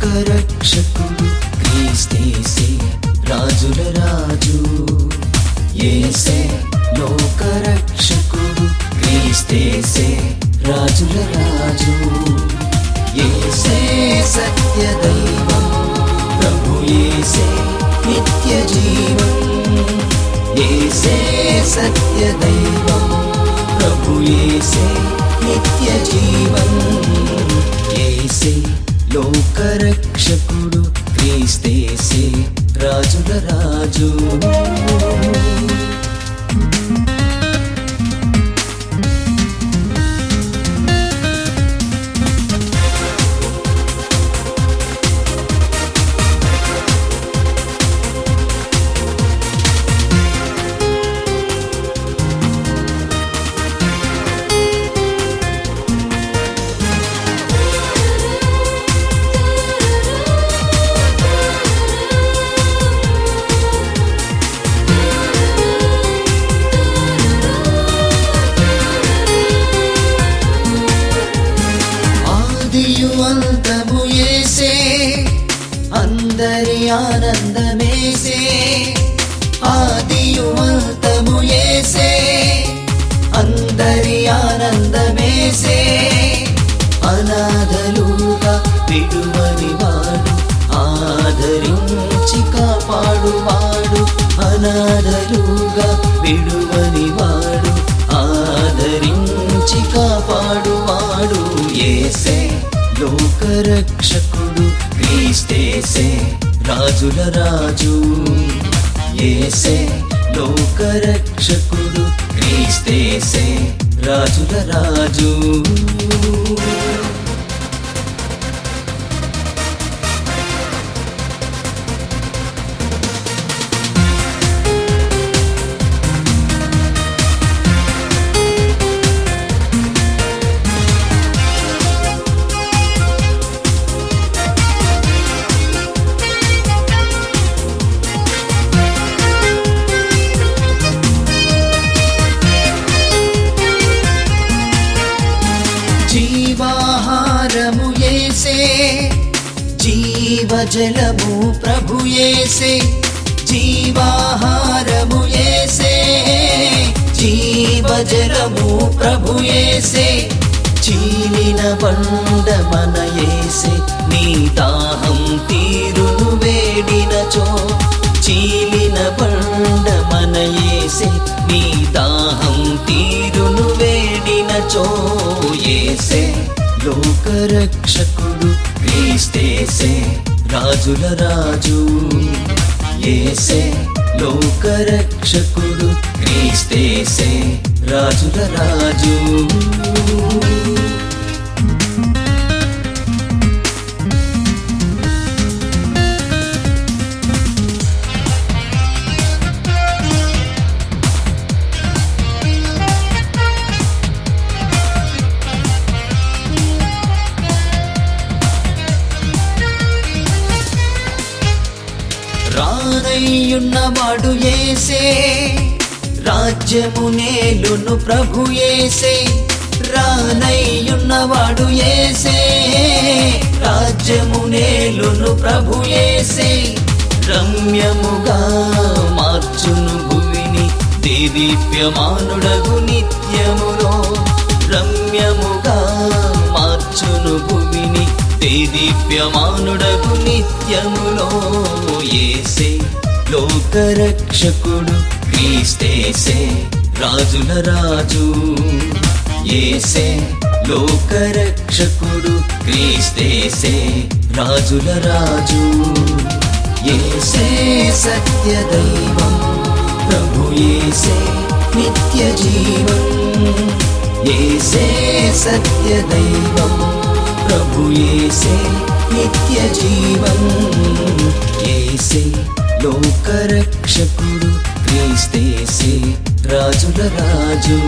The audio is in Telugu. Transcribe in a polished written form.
లోకరక్షకుడు క్రీస్తేసే రాజుల రాజు. యేసే లోకరక్షకుడు క్రీస్తేసే రాజుల రాజు. యేసే సత్య దైవం ప్రభు యేసే నిత్య జీవం. యేసే సత్య దైవం ప్రభు యేసే నిత్య జీవం. యేసే లోకరక్షకుడు క్రీస్తేసే రాజుల రాజు. అంతము యేసే అందరి ఆనందమేసే. ఆదియు అంతము యేసే అందరి ఆనందమేసే. అనాథలుగా విడువని వాడు ఆదరించి కాపాడువాడు. అనాథలుగా విడువని వాడు ఆదరించి కాపాడువాడు. యేసే లోకరక్షకుడు క్రీస్తేసే రాజుల రాజు. యేసే లోకరక్షకుడు క్రీస్తేసే రాజుల రాజు. జీవాహారము యేసే జీవజలము ప్రభు యేసే. జీవాహారము యేసే జీవజలము ప్రభు యేసే. చీలిన బండ మన యేసే నీ దాహం తీరును వేడినచో. చీలిన బండ మన యేసే నీ దాహం తీరును వేడినచో. యేసే లోకరక్షకుడు క్రీస్తేసే రాజుల రాజు. యేసే లోకరక్షకుడు క్రీస్తేసే రాజుల రాజు. రానయ్యున్నవాడు యేసే రాజ్యము నేలును ప్రభు యేసే. రానయ్యున్నవాడు యేసే రాజ్యము నేలును ప్రభు యేసే. రమ్యముగా మార్చును భువిని దేదీప్యమానుడగు నిత్యములో. రమ్యముగా మార్చును భువిని దేదీప్యమానుడగు నిత్యములో. యేసే లోకరక్షకుడు క్రీస్తేసే రాజుల రాజు. యేసే లోకరక్షకుడు క్రీస్తేసే రాజుల రాజు. యేసే సత్య దైవం ప్రభు యేసే నిత్య జీవం. యేసే సత్య దైవం ప్రభు యేసే నిత్య జీవం. యేసే లోకరక్షకుడు క్రీస్తేసే రాజుల రాజు.